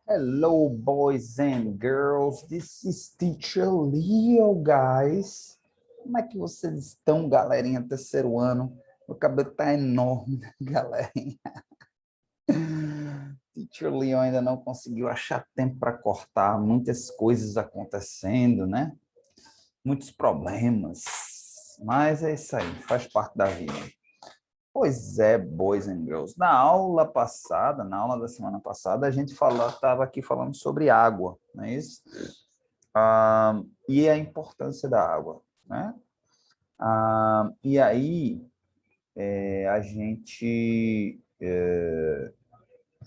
Hello, boys and girls. This is Teacher Leo, guys. Como é que vocês estão, galerinha? Terceiro ano. O cabelo tá enorme, galerinha. Teacher Leo ainda não conseguiu achar tempo para cortar. Muitas coisas acontecendo, né? Muitos problemas. Mas é isso aí, faz parte da vida. Pois é, boys and girls. Na aula passada, na aula da semana passada, a gente estava aqui falando sobre água, não é isso? E a importância da água, né? E aí, a gente...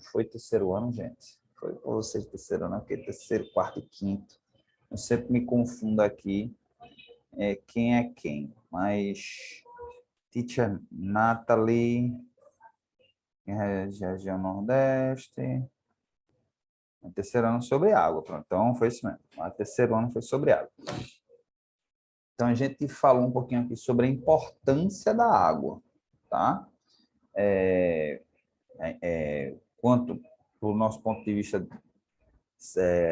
foi terceiro ano, gente? Foi para vocês terceiro ano, porque terceiro, quarto e quinto. Eu sempre me confundo aqui quem é quem. Mas, Teacher Natalie, região Nordeste... O terceiro ano sobre água, pronto. Então foi isso mesmo. O terceiro ano foi sobre água. Então a gente falou um pouquinho aqui sobre a importância da água, tá? Quanto do nosso ponto de vista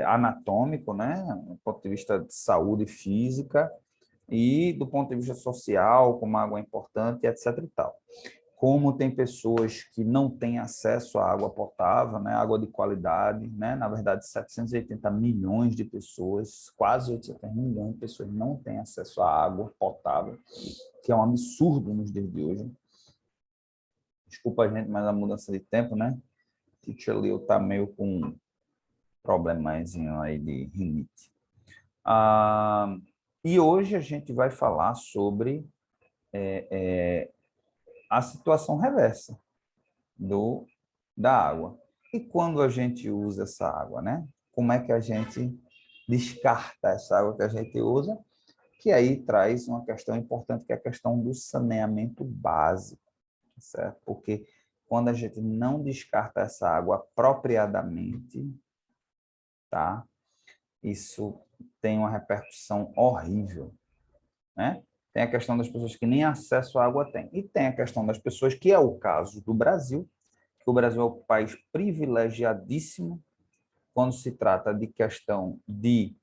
anatômico, né? Do ponto de vista de saúde física e do ponto de vista social, como a água é importante, etc. e tal. Como tem pessoas que não têm acesso à água potável, né, água de qualidade, né, na verdade 780 milhões de pessoas, quase 800 milhões de pessoas não têm acesso à água potável, que é um absurdo nos dias de hoje. Desculpa, gente, mas a mudança de tempo, né? Teacher Leo tá meio com um problemazinho aí de rinite. E hoje a gente vai falar sobre a situação reversa da água. E quando a gente usa essa água, né? Como é que a gente descarta essa água que a gente usa? Que aí traz uma questão importante, que é a questão do saneamento básico, certo? Porque quando a gente não descarta essa água apropriadamente, tá? Isso tem uma repercussão horrível, né? Tem a questão das pessoas que nem acesso à água têm. E tem a questão das pessoas, que é o caso do Brasil, que o Brasil é um país privilegiadíssimo quando se trata de questão de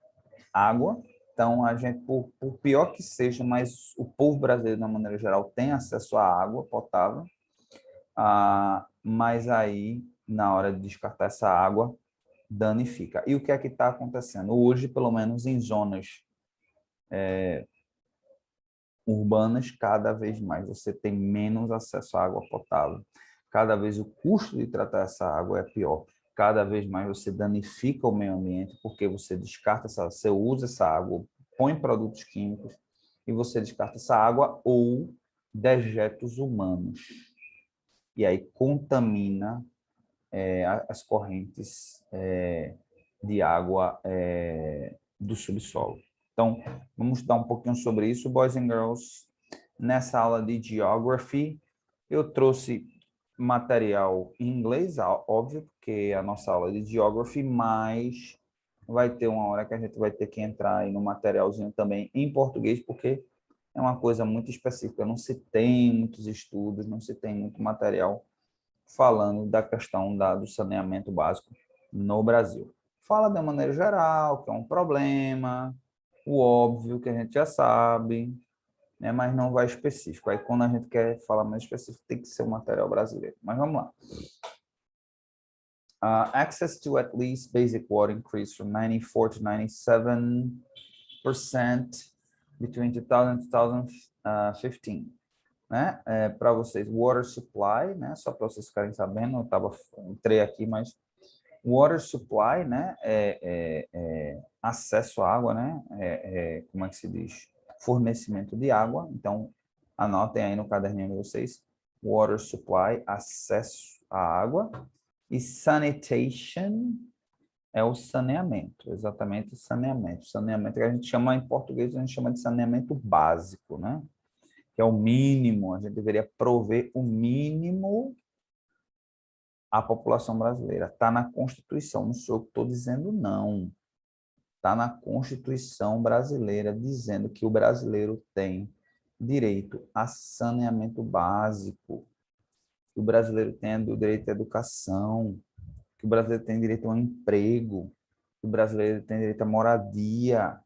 água. Então, a gente, por pior que seja, mas o povo brasileiro, de uma maneira geral, tem acesso à água potável, mas aí, na hora de descartar essa água, danifica. E o que é que está acontecendo? Hoje, pelo menos em zonas urbanas, cada vez mais você tem menos acesso à água potável. Cada vez o custo de tratar essa água é pior. Cada vez mais você danifica o meio ambiente, porque você descarta você usa essa água, põe produtos químicos e você descarta essa água ou dejetos humanos. E aí contamina as correntes de água do subsolo. Então, vamos estudar um pouquinho sobre isso, boys and girls. Nessa aula de Geography, eu trouxe material em inglês, óbvio, porque é a nossa aula de Geography, mas vai ter uma hora que a gente vai ter que entrar aí no materialzinho também em português, porque é uma coisa muito específica, não se tem muitos estudos, não se tem muito material falando da questão do saneamento básico no Brasil. Fala de maneira geral, que é um problema, o óbvio que a gente já sabe, né, mas não vai específico. Aí, quando a gente quer falar mais específico, tem que ser o material brasileiro. Mas vamos lá. Access to at least basic water increased from 94 to 97% between 2000 and 2015. Né? Para vocês, water supply, né? Só para vocês ficarem sabendo, entrei aqui, mas water supply, né? Acesso à água, né? Como é que se diz? Fornecimento de água. Então, anotem aí no caderninho de vocês. Water supply, acesso à água. E sanitation é o saneamento, exatamente saneamento. Saneamento que a gente chama em português, a gente chama de saneamento básico, né? Que é o mínimo, a gente deveria prover o mínimo à população brasileira. Está na Constituição, não sou eu que estou dizendo, não. Está na Constituição brasileira dizendo que o brasileiro tem direito a saneamento básico, que o brasileiro tem o direito à educação, que o brasileiro tem direito a um emprego, que o brasileiro tem direito à moradia,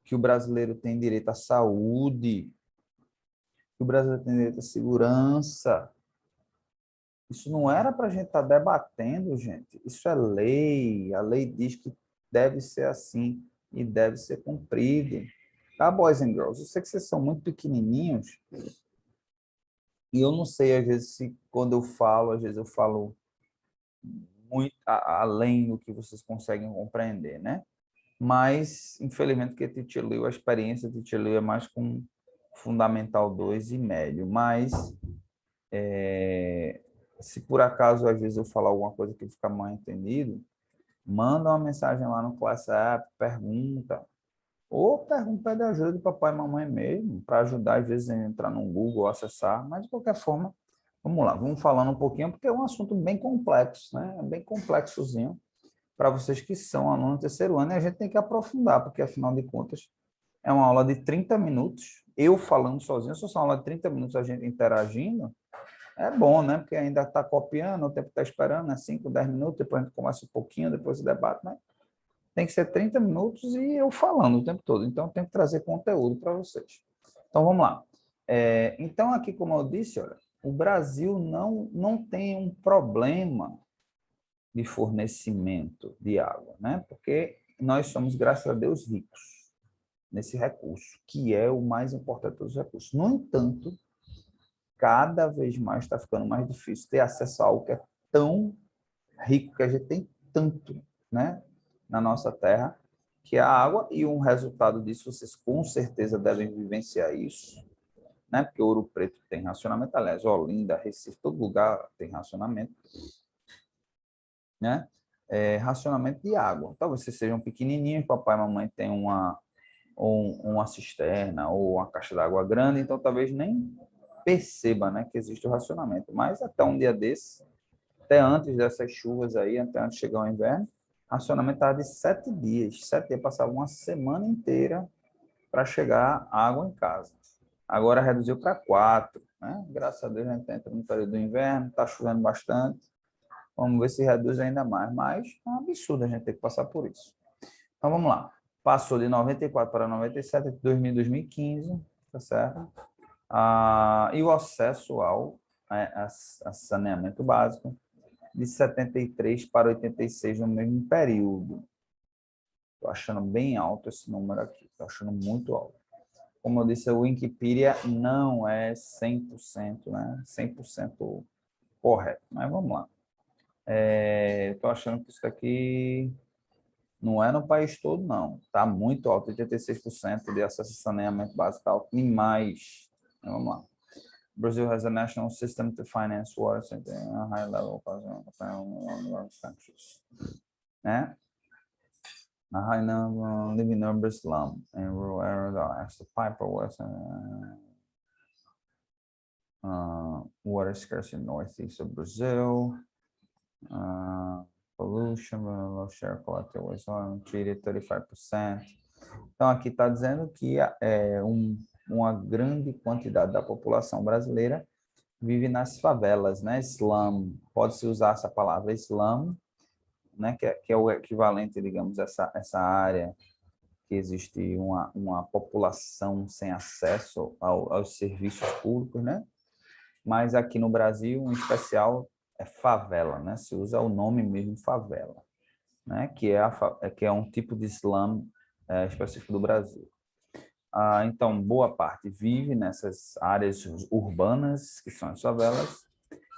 que o brasileiro tem direito à saúde, que o brasileiro tem direito à segurança. Isso não era para a gente estar debatendo, gente. Isso é lei. A lei diz que deve ser assim e deve ser cumprido. Tá, boys and girls? Eu sei que vocês são muito pequenininhos e eu não sei, às vezes, se quando eu falo, às vezes eu falo muito além do que vocês conseguem compreender, né? Mas, infelizmente, que a Teacher Liu, a experiência de Teacher Liu é mais com Fundamental 2 e médio. Mas, se por acaso, às vezes, eu falar alguma coisa que fica mal entendido, manda uma mensagem lá no Class App, pergunta. Ou pergunta, pede ajuda do papai e mamãe mesmo, para ajudar, às vezes, a entrar no Google, acessar. Mas, de qualquer forma, vamos lá, vamos falando um pouquinho, porque é um assunto bem complexo, né? É bem complexozinho para vocês que são alunos do terceiro ano, e a gente tem que aprofundar, porque, afinal de contas, é uma aula de 30 minutos, eu falando sozinho, se fosse uma aula de 30 minutos a gente interagindo, é bom, né? Porque ainda está copiando, o tempo está esperando, né? 5, 10 minutos, depois a gente começa um pouquinho, depois o debate, né? Tem que ser 30 minutos e eu falando o tempo todo. Então, tem que trazer conteúdo para vocês. Então, vamos lá. Então, aqui, como eu disse, olha, o Brasil não tem um problema de fornecimento de água, né? Porque nós somos, graças a Deus, ricos nesse recurso, que é o mais importante dos recursos. No entanto, cada vez mais está ficando mais difícil ter acesso a algo que é tão rico, que a gente tem tanto, né, na nossa terra, que é a água, e um resultado disso, vocês com certeza devem vivenciar isso, né, porque Ouro Preto tem racionamento, aliás, Olinda, Recife, todo lugar tem racionamento, né, racionamento de água. Talvez vocês sejam pequenininhos, papai e mamãe têm uma cisterna ou uma caixa d'água grande, então talvez nem perceba, né, que existe o racionamento. Mas até um dia desse, até antes dessas chuvas aí, até antes de chegar o inverno, racionamento estava de 7 dias. 7 dias, passava uma semana inteira para chegar água em casa. Agora reduziu para 4, né? Graças a Deus a gente entra no período do inverno, está chovendo bastante. Vamos ver se reduz ainda mais, mas é um absurdo a gente ter que passar por isso. Então vamos lá. Passou de 94 para 97, 2000 e 2015, tá certo? E o acesso a saneamento básico de 73 para 86 no mesmo período. Estou achando bem alto esse número aqui, estou achando muito alto. Como eu disse, o Wikipedia não é 100%, né? 100% correto, mas vamos lá. Estou achando que isso aqui não é no país todo, não. Está muito alto, 86% de acesso a saneamento básico, está alto demais. Vamos lá. Brazil has a national system to finance water at a high level countries. Né? A high number living number slum in rural areas as the piper was water scarcity northeast of Brazil. Pollution, low share collected wastewater treated 35%. Então aqui está dizendo que uma grande quantidade da população brasileira vive nas favelas, né? Slum, pode-se usar essa palavra slum, né? Que é o equivalente, digamos, essa área que existe uma população sem acesso aos serviços públicos, né? Mas aqui no Brasil, em especial, é favela, né? Se usa o nome mesmo favela, né? Que é um tipo de slum específico do Brasil. Então, boa parte vive nessas áreas urbanas, que são as favelas,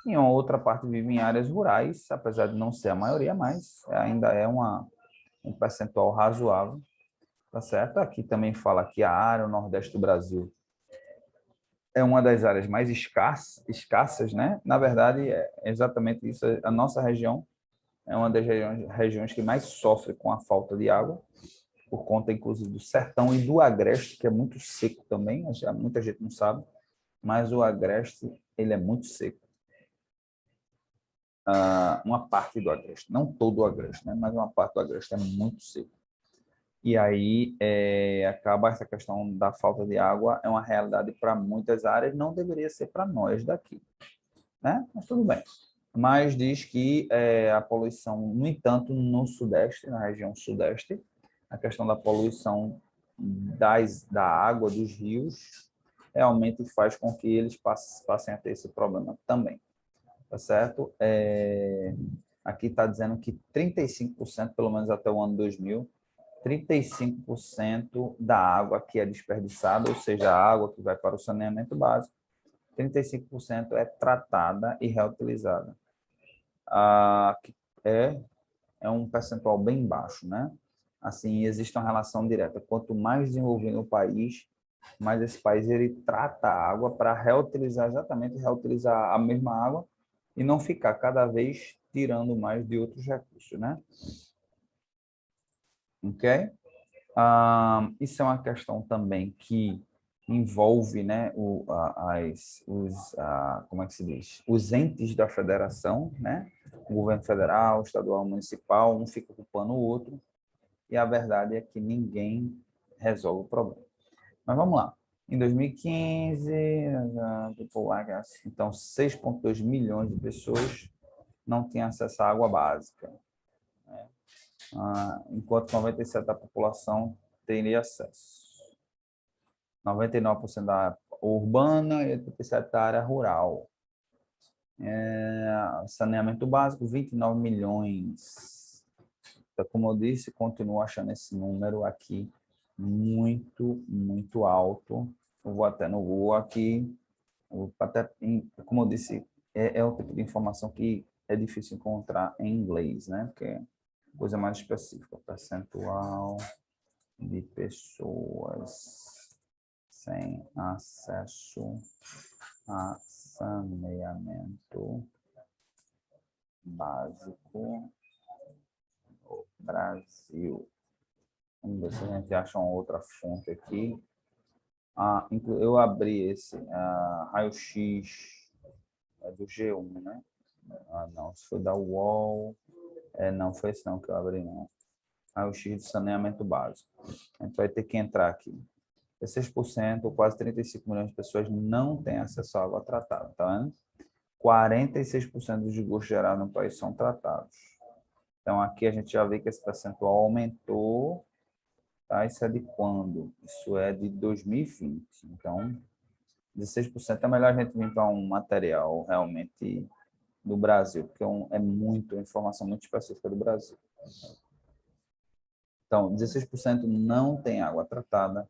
e uma outra parte vive em áreas rurais, apesar de não ser a maioria, mas ainda é um percentual razoável, tá certo? Aqui também fala que a área, o Nordeste do Brasil, é uma das áreas mais escassas, né? Na verdade, é exatamente isso. A nossa região é uma das regiões que mais sofre com a falta de água, por conta, inclusive, do sertão e do agreste, que é muito seco também. Muita gente não sabe, mas o agreste, ele é muito seco. Uma parte do agreste, não todo o agreste, né? Mas uma parte do agreste é muito seco. E aí acaba essa questão da falta de água, é uma realidade para muitas áreas, não deveria ser para nós daqui, né? Mas tudo bem. mas diz que a poluição, no entanto, no Sudeste, na região Sudeste, a questão da poluição da água, dos rios, realmente faz com que eles passem a ter esse problema também, tá certo? Aqui está dizendo que 35%, pelo menos até o ano 2000, 35% da água que é desperdiçada, ou seja, a água que vai para o saneamento básico, 35% é tratada e reutilizada. Que é um percentual bem baixo, né? Assim, existe uma relação direta. Quanto mais desenvolvido o país, mais esse país ele trata a água para reutilizar, exatamente reutilizar a mesma água e não ficar cada vez tirando mais de outros recursos, né? Ok? Isso é uma questão também que envolve, né, como é que se diz? Os entes da federação, né? O governo federal, estadual, municipal, um fica ocupando o outro, e a verdade é que ninguém resolve o problema. Mas vamos lá. Em 2015, então 6,2 milhões de pessoas não tinham acesso à água básica, né? Enquanto 97% da população teria acesso. 99% da área urbana e 87% da área rural. Saneamento básico, 29 milhões. Então, como eu disse, continuo achando esse número aqui muito, muito alto. Eu vou até no Google aqui. Como eu disse, é o tipo de informação que é difícil encontrar em inglês, né? Porque é coisa mais específica. Percentual de pessoas sem acesso a saneamento básico no Brasil. Vamos ver se a gente acha uma outra fonte aqui. Eu abri esse raio-x do G1, né? Não, isso foi da UOL. Não foi esse não que eu abri, não. Raio-x do saneamento básico. A gente vai ter que entrar aqui. 16%, ou quase 35 milhões de pessoas não têm acesso à água tratada, tá vendo? 46% dos esgotos gerados no país são tratados. Então, aqui a gente já vê que esse percentual aumentou. Tá? Isso é de quando? Isso é de 2020. Então, 16% é melhor a gente vir para um material realmente do Brasil, porque é muito informação muito específica do Brasil. Então, 16% não tem água tratada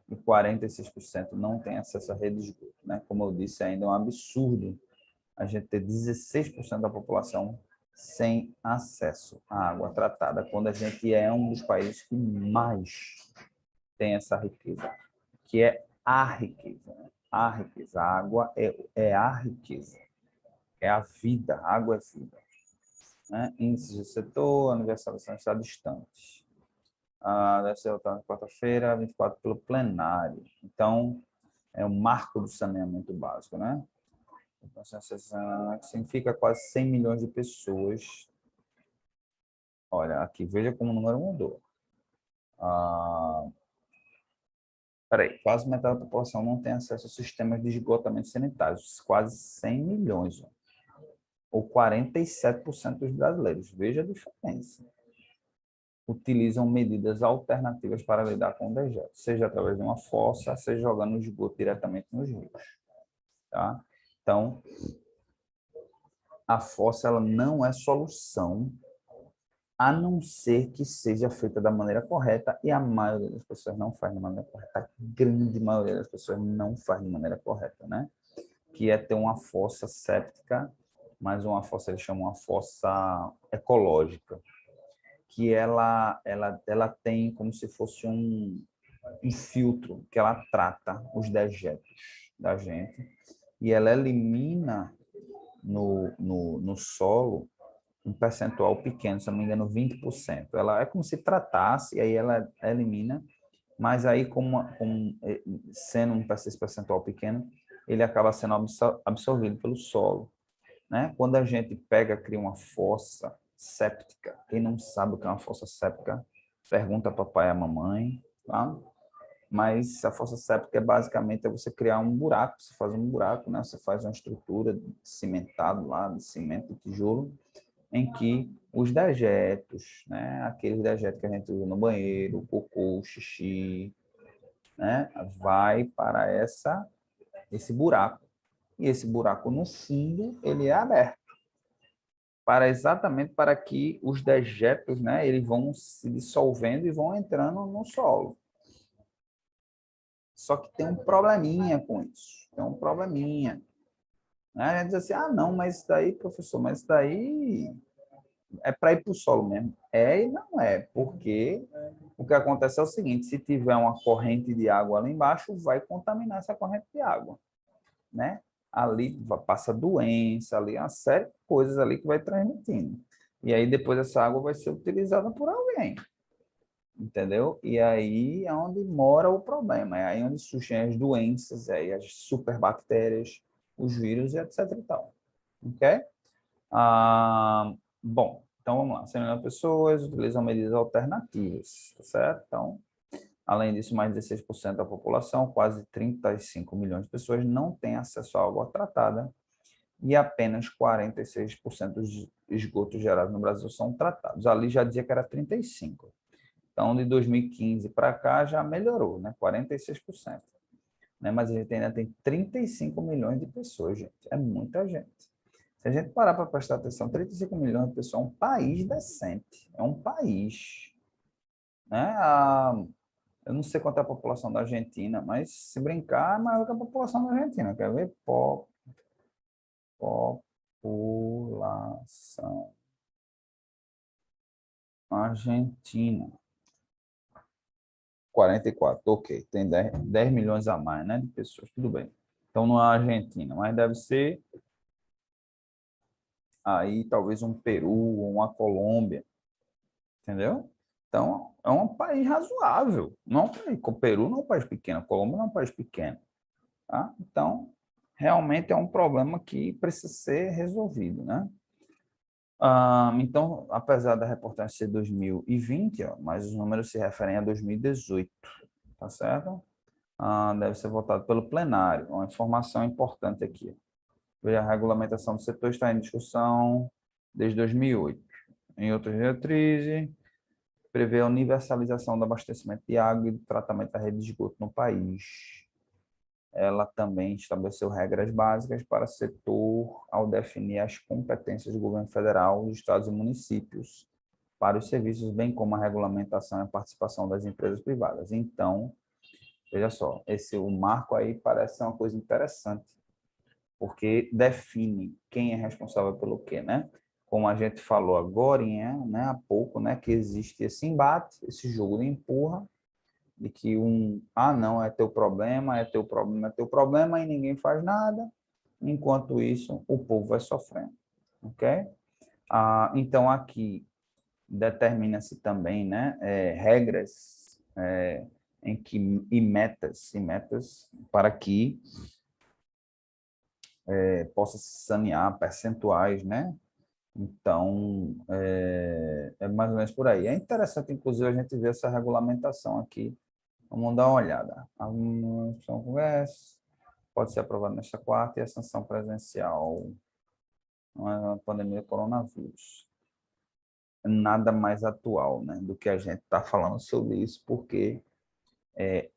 e 46% não tem acesso à rede de esgoto, né? Como eu disse, ainda é um absurdo a gente ter 16% da população sem acesso à água tratada, quando a gente é um dos países que mais tem essa riqueza, que é a riqueza. Né? A riqueza. A água é a riqueza. É a vida. A água é vida. Né? Índice de setor, universalização está distante. Deve ser votado na quarta-feira, 24 pelo plenário. Então, é o marco do saneamento básico, né? Então, significa quase 100 milhões de pessoas. Olha, aqui, veja como o número mudou. Quase metade da população não tem acesso a sistemas de esgotamento sanitários. Quase 100 milhões. Ou 47% dos brasileiros. Veja a diferença. Utilizam medidas alternativas para lidar com o dejeto, seja através de uma fossa, seja jogando o esgoto diretamente nos rios. Tá? Então, a fossa ela não é solução, a não ser que seja feita da maneira correta, e a maioria das pessoas não faz da maneira correta. A grande maioria das pessoas não faz de maneira correta, né? Que é ter uma fossa séptica, mas uma fossa, eles chamam uma fossa ecológica, que ela tem como se fosse um filtro que ela trata os dejetos da gente e ela elimina no solo um percentual pequeno, se não me engano, 20%. Ela é como se tratasse, e aí ela elimina, mas aí, sendo esse percentual pequeno, ele acaba sendo absorvido pelo solo. Né? Quando a gente cria uma fossa séptica, quem não sabe o que é uma fossa séptica, pergunta ao papai e à mamãe, tá? mas a fossa séptica basicamente é você criar um buraco, você faz um buraco, né? Você faz uma estrutura cimentado lá, de cimento e tijolo, em que os dejetos, né? Aqueles dejetos que a gente usa no banheiro, o cocô, o xixi, né? Vai para esse buraco. E esse buraco no fundo, ele é aberto para exatamente para que os dejetos, né, eles vão se dissolvendo e vão entrando no solo. Só que tem um probleminha com isso. Tem um probleminha. Né? A gente diz assim, ah, não, mas isso daí, professor, mas isso daí é para ir para o solo mesmo. É e não é, porque o que acontece é o seguinte, se tiver uma corrente de água lá embaixo, vai contaminar essa corrente de água, né? Ali passa doença, ali uma série de coisas ali que vai transmitindo. E aí depois essa água vai ser utilizada por alguém, entendeu? E aí é onde mora o problema, é aí onde surgem as doenças, aí as superbactérias, os vírus e etc e tal. Ok? Bom, então vamos lá. 100 milhões de pessoas utilizam medidas alternativas, tá certo? Então, além disso, mais de 16% da população, quase 35 milhões de pessoas, não têm acesso à água tratada e apenas 46% dos esgotos gerados no Brasil são tratados. Ali já dizia que era 35%. Então, de 2015 para cá já melhorou, né? 46%. Né? Mas a gente ainda tem 35 milhões de pessoas, gente. É muita gente. Se a gente parar para prestar atenção, 35 milhões de pessoas é um país decente. É um país. Né? Eu não sei quanto é a população da Argentina, mas se brincar, é maior que a população da Argentina. Quer ver? População argentina. 44, ok. Tem 10 milhões a mais, né, de pessoas. Tudo bem. Então, não é a Argentina, mas deve ser aí talvez um Peru ou uma Colômbia, entendeu? Então, é um país razoável. Não é um país, o Peru não é um país pequeno, a Colômbia não é um país pequeno. Tá? Então, realmente é um problema que precisa ser resolvido, né? Então, apesar da reportagem ser 2020, ó, mas os números se referem a 2018, tá certo? Deve ser votado pelo plenário. Uma informação importante aqui. A regulamentação do setor está em discussão desde 2008. Em outras diretrizes, prevê a universalização do abastecimento de água e do tratamento da rede de esgoto no país. Ela também estabeleceu regras básicas para o setor ao definir as competências do governo federal, dos estados e municípios para os serviços, bem como a regulamentação e a participação das empresas privadas. Então, veja só, o marco aí parece ser uma coisa interessante, porque define quem é responsável pelo quê, né? Como a gente falou agora, né, há pouco, né, que existe esse embate, esse jogo de empurra, de que não, é teu problema, é teu problema, é teu problema, e ninguém faz nada, enquanto isso, o povo vai sofrendo, ok? Então, aqui determina-se também, né, regras e metas para que possa se sanear percentuais, né? Então, é mais ou menos por aí. É interessante, inclusive, a gente ver essa regulamentação aqui. Vamos dar uma olhada. A moção conversa pode ser aprovada nesta quarta e a sanção presencial na pandemia do coronavírus. Nada mais atual, né, do que a gente está falando sobre isso, porque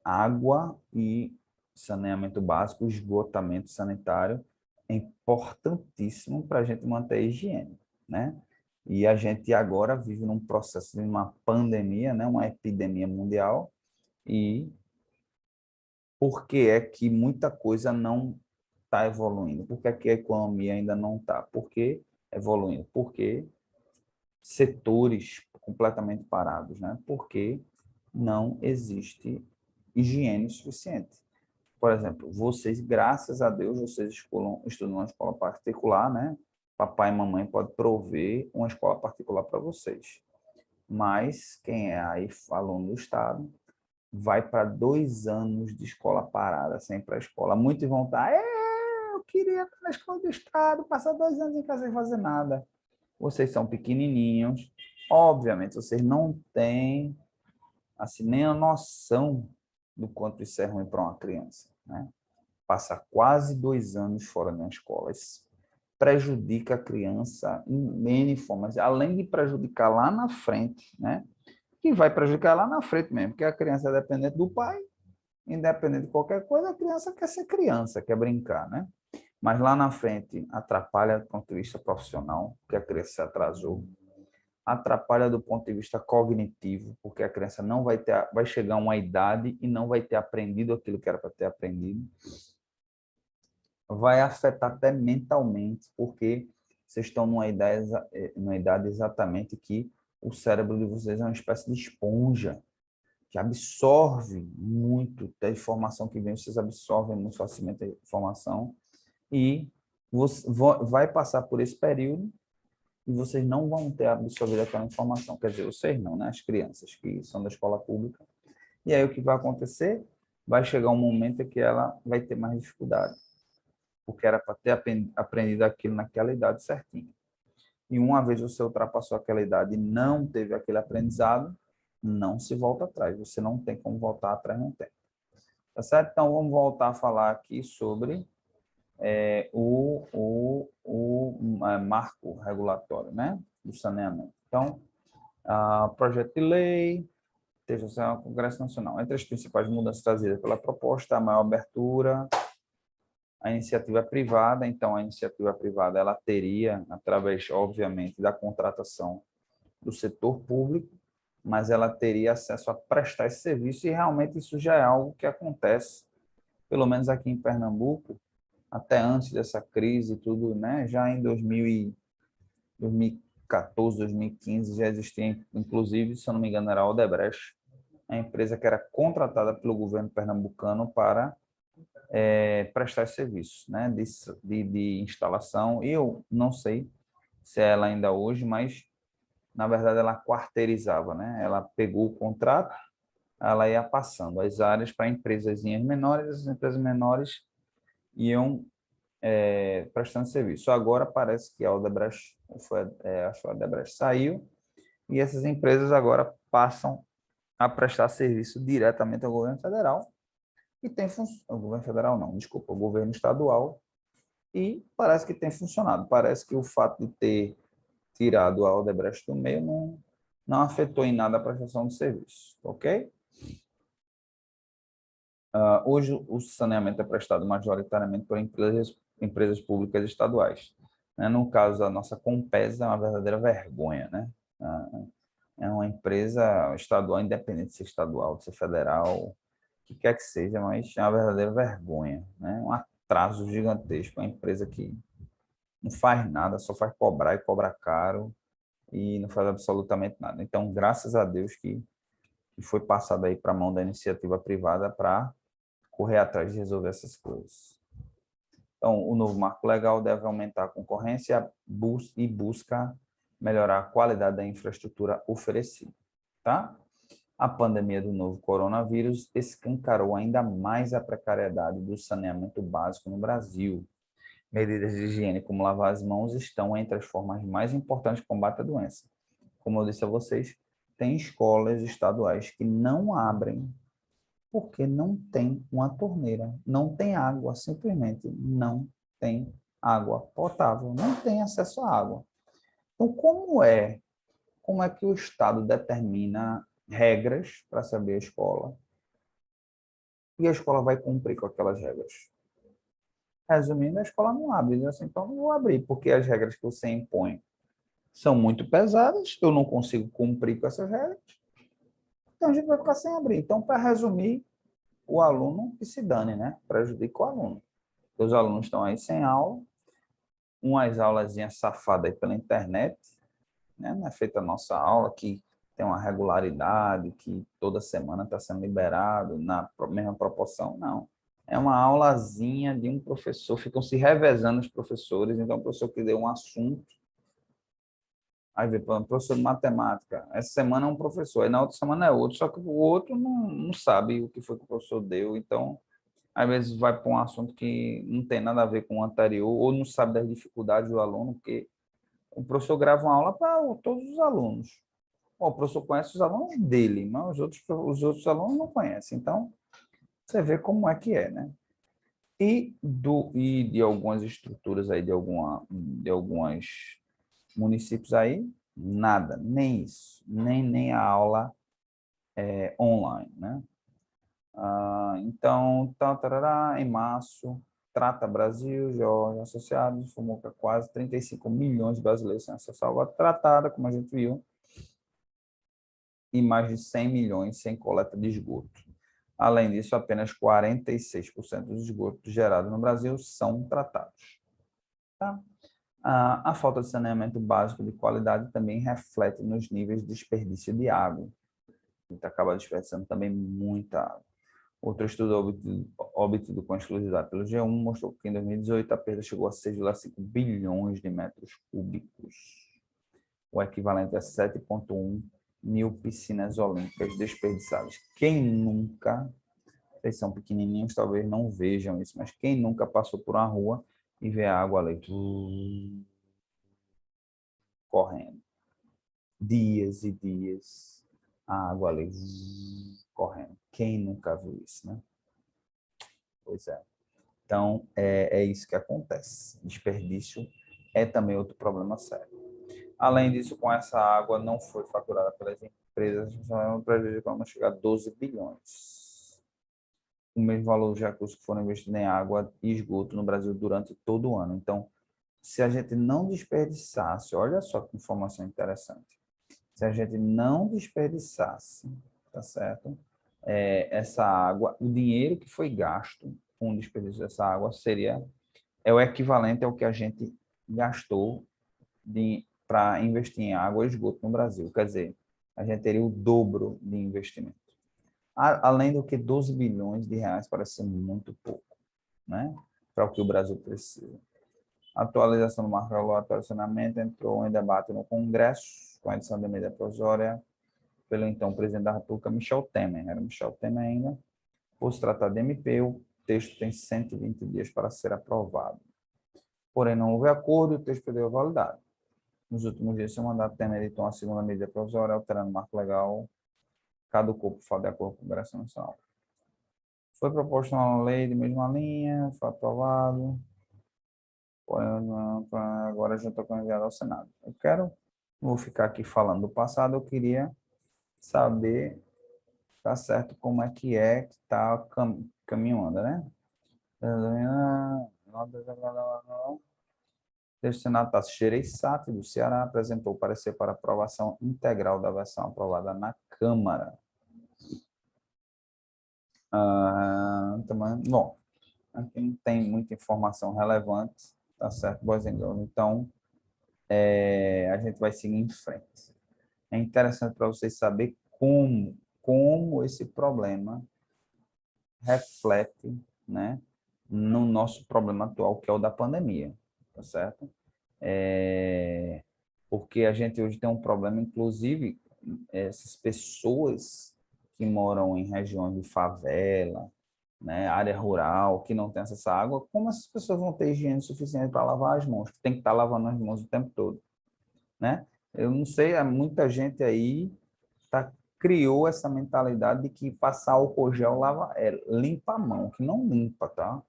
água e saneamento básico, esgotamento sanitário é importantíssimo para a gente manter a higiene, né? E a gente agora vive num processo de uma pandemia, né, uma epidemia mundial, e por que é que muita coisa não está evoluindo? Por que é que a economia ainda não está? Por que evoluindo? Porque setores completamente parados, né? Porque não existe higiene suficiente. Por exemplo, vocês, graças a Deus, vocês estudam numa escola particular, né? Papai e mamãe podem prover uma escola particular para vocês. Mas quem é aí aluno do Estado vai para 2 anos de escola parada, sem ir para a escola. Muitos vão estar, eu queria estar na escola do Estado, passar 2 anos em casa sem fazer nada. Vocês são pequenininhos, obviamente vocês não têm assim, nem a noção do quanto isso é ruim para uma criança, né? Passar quase 2 anos fora da escola. Isso prejudica a criança em N formas, além de prejudicar lá na frente, né? Que vai prejudicar lá na frente mesmo, porque a criança é dependente do pai, independente de qualquer coisa, a criança quer ser criança, quer brincar, né? Mas lá na frente atrapalha do ponto de vista profissional, porque a criança se atrasou, atrapalha do ponto de vista cognitivo, porque a criança não vai chegar a uma idade e não vai ter aprendido aquilo que era para ter aprendido. Vai afetar até mentalmente, porque vocês estão numa idade exatamente que o cérebro de vocês é uma espécie de esponja, que absorve muito da informação que vem, vocês absorvem muito facilmente a informação, e vai passar por esse período e vocês não vão ter absorvido aquela informação. Quer dizer, vocês não, né? As crianças que são da escola pública. E aí o que vai acontecer? Vai chegar um momento em que ela vai ter mais dificuldade, porque era para ter aprendido aquilo naquela idade certinho. E uma vez você ultrapassou aquela idade e não teve aquele aprendizado, não se volta atrás. Você não tem como voltar atrás no tempo. Tá certo? Então, vamos voltar a falar aqui sobre o marco regulatório, né, do saneamento. Então, projeto de lei, teve o Congresso Nacional. Entre as principais mudanças trazidas pela proposta, a maior abertura, a iniciativa privada. Então, a iniciativa privada ela teria, através, obviamente, da contratação do setor público, mas ela teria acesso a prestar esse serviço, e realmente isso já é algo que acontece, pelo menos aqui em Pernambuco, até antes dessa crise e tudo, né? Já em 2014, 2015, já existia, inclusive, se eu não me engano, era a Odebrecht, a empresa que era contratada pelo governo pernambucano para prestar esse serviço, né? De instalação. Eu não sei se é ela ainda hoje, mas, na verdade, ela quarteirizava, né? Ela pegou o contrato, ela ia passando as áreas para empresas menores, as empresas menores iam prestando serviço. Agora parece que a Odebrecht, acho que a Odebrecht saiu, e essas empresas agora passam a prestar serviço diretamente ao governo federal, e tem o governo federal não, desculpa, o governo estadual, e parece que tem funcionado. Parece que o fato de ter tirado a Odebrecht do meio não afetou em nada a prestação de serviço, ok? Hoje, o saneamento é prestado majoritariamente por empresas públicas estaduais. No caso, a nossa Compesa é uma verdadeira vergonha, né? É uma empresa estadual, independente de ser estadual, de ser federal, o que quer que seja, mas é uma verdadeira vergonha, né? Um atraso gigantesco, uma empresa que não faz nada, só faz cobrar e cobra caro e não faz absolutamente nada. Então, graças a Deus que foi passado aí para a mão da iniciativa privada para correr atrás de resolver essas coisas. Então, o novo marco legal deve aumentar a concorrência e busca melhorar a qualidade da infraestrutura oferecida, tá? A pandemia do novo coronavírus escancarou ainda mais a precariedade do saneamento básico no Brasil. Medidas de higiene, como lavar as mãos, estão entre as formas mais importantes de combate à doença. Como eu disse a vocês, tem escolas estaduais que não abrem porque não tem uma torneira, não tem água, simplesmente não tem água potável, não tem acesso à água. Então, como é que o Estado determina regras para saber a escola e a escola vai cumprir com aquelas regras? Resumindo, a escola não abre, diz assim, então não vou abrir, porque as regras que você impõe são muito pesadas, eu não consigo cumprir com essas regras, então a gente vai ficar sem abrir. Então, para resumir, o aluno que se dane, né? Prejudica o aluno. Os alunos estão aí sem aula, umas aulazinhas safadas aí pela internet, né? Não é feita a nossa aula, que tem uma regularidade, que toda semana está sendo liberado na mesma proporção, não. É uma aulazinha de um professor, ficam se revezando os professores, então o professor que deu um assunto, aí vê, professor de matemática, essa semana é um professor, aí na outra semana é outro, só que o outro não sabe o que foi que o professor deu, então às vezes vai para um assunto que não tem nada a ver com o anterior, ou não sabe das dificuldades do aluno, porque o professor grava uma aula para todos os alunos. O professor conhece os alunos dele, mas os outros alunos não conhecem. Então, Você vê como é que é, né? E de algumas estruturas aí, de alguns municípios aí, nada, nem isso, nem a aula online, né? Então, tarará, em março, Trata Brasil, Georgia Associados, informou que quase 35 milhões de brasileiros têm acesso à água tratada, como a gente viu, e mais de 100 milhões sem coleta de esgoto. Além disso, apenas 46% dos esgotos gerados no Brasil são tratados. Tá? A falta de saneamento básico de qualidade também reflete nos níveis de desperdício de água. A gente acaba desperdiçando também muita água. Outro estudo obtido com exclusividade pelo G1 mostrou que em 2018 a perda chegou a 6,5 bilhões de metros cúbicos, o equivalente a 7,1 mil piscinas olímpicas desperdiçadas. Quem nunca, vocês são pequenininhos, talvez não vejam isso, mas quem nunca passou por uma rua e vê a água ali correndo? Dias e dias, a água ali correndo. Quem nunca viu isso, né? Pois é. Então, é isso que acontece. Desperdício é também outro problema sério. Além disso, com essa água não foi faturada pelas empresas, um prejuízo que vamos chegar a 12 bilhões. O mesmo valor de recursos que foram investidos em água e esgoto no Brasil durante todo o ano. Então, se a gente não desperdiçasse, olha só que informação interessante, se a gente não desperdiçasse, tá certo? Essa água, o dinheiro que foi gasto com o desperdício dessa água é o equivalente ao que a gente gastou para investir em água e esgoto no Brasil. Quer dizer, a gente teria o dobro de investimento. Além do que 12 bilhões de reais parece ser muito pouco, né? Para o que o Brasil precisa. A atualização do marco regulatório de saneamento entrou em debate no Congresso, com a edição da medida provisória pelo então presidente da República, Michel Temer. Era Michel Temer ainda. Por se tratar de MP, o texto tem 120 dias para ser aprovado. Porém, não houve acordo e o texto perdeu a validade. Nos últimos dias, seu mandato Temer editou uma segunda medida provisória, alterando o marco legal, caducou por falta de acordo com o Congresso Nacional. Foi proposta uma lei de mesma linha, foi aprovado, porém, agora já está enviado ao Senado. Vou ficar aqui falando do passado, eu queria saber, tá certo, como é que está caminhando, né? O Senado Tasso Sato, do Ceará, apresentou parecer para aprovação integral da versão aprovada na Câmara. Bom, aqui não tem muita informação relevante, tá certo, boys and girls? Então, a gente vai seguir em frente. É interessante para vocês saber como esse problema reflete, né, no nosso problema atual, que é o da pandemia, tá certo? Porque a gente hoje tem um problema, inclusive, essas pessoas que moram em regiões de favela, né, área rural, que não tem acesso à água, como essas pessoas vão ter higiene suficiente para lavar as mãos? Tem que estar lavando as mãos o tempo todo, né? Eu não sei, muita gente aí criou essa mentalidade de que passar álcool gel limpa a mão, que não limpa, tá?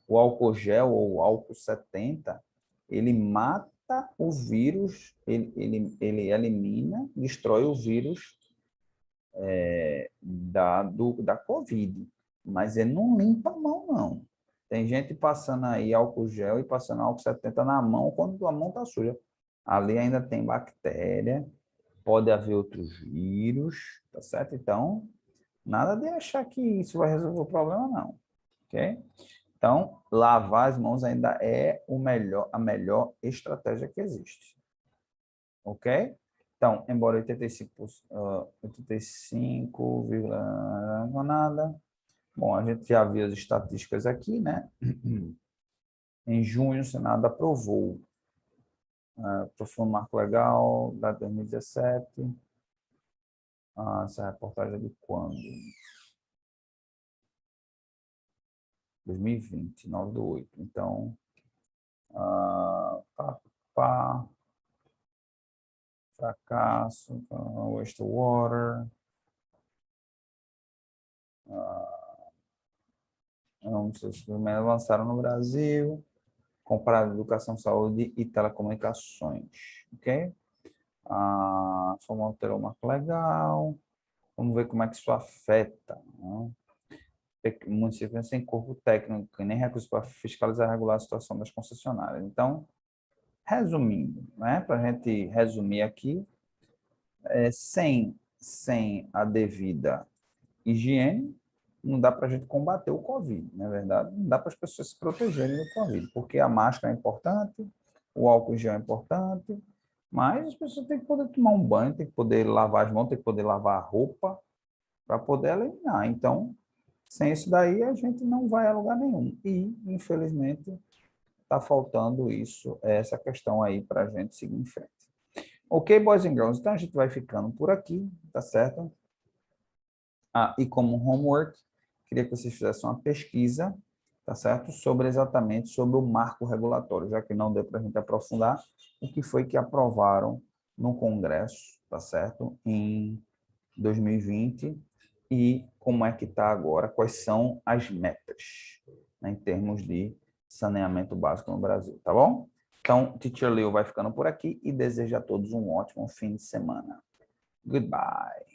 O álcool gel ou o álcool 70, ele mata o vírus, ele elimina, destrói o vírus da Covid, mas ele não limpa a mão, não. Tem gente passando aí álcool gel e passando álcool 70 na mão quando a mão está suja. Ali ainda tem bactéria, pode haver outros vírus, tá certo? Então, nada de achar que isso vai resolver o problema, não. Ok? Então, lavar as mãos ainda é a melhor estratégia que existe. Ok? Então, embora 85, não é nada. Bom, a gente já viu as estatísticas aqui, né? Em junho, o Senado aprovou o marco legal da 2017. Essa reportagem é de quando? 2020, 9/8. Então, fracasso, wastewater, Os primeros avançaram no Brasil, comparado educação, saúde e telecomunicações, ok? Foi um roteiro marco legal. Vamos ver como é que isso afeta, né? Municípios sem corpo técnico e nem recursos para fiscalizar e regular a situação das concessionárias. Então, resumindo, né, para a gente resumir aqui, sem a devida higiene, não dá para a gente combater o Covid, não é verdade? Não dá para as pessoas se protegerem do Covid, porque a máscara é importante, o álcool em gel é importante, mas as pessoas têm que poder tomar um banho, têm que poder lavar as mãos, têm que poder lavar a roupa para poder eliminar. Então, sem isso daí, a gente não vai a lugar nenhum. E, infelizmente, está faltando isso, essa questão aí para a gente seguir em frente. Ok, boys and girls? Então, a gente vai ficando por aqui, tá certo? E como homework, queria que vocês fizessem uma pesquisa, tá certo? Sobre o marco regulatório, já que não deu para a gente aprofundar o que foi que aprovaram no Congresso, tá certo? Em 2020 e como é que está agora, quais são as metas, né, em termos de saneamento básico no Brasil, tá bom? Então, Teacher Leo vai ficando por aqui e desejo a todos um ótimo fim de semana. Goodbye.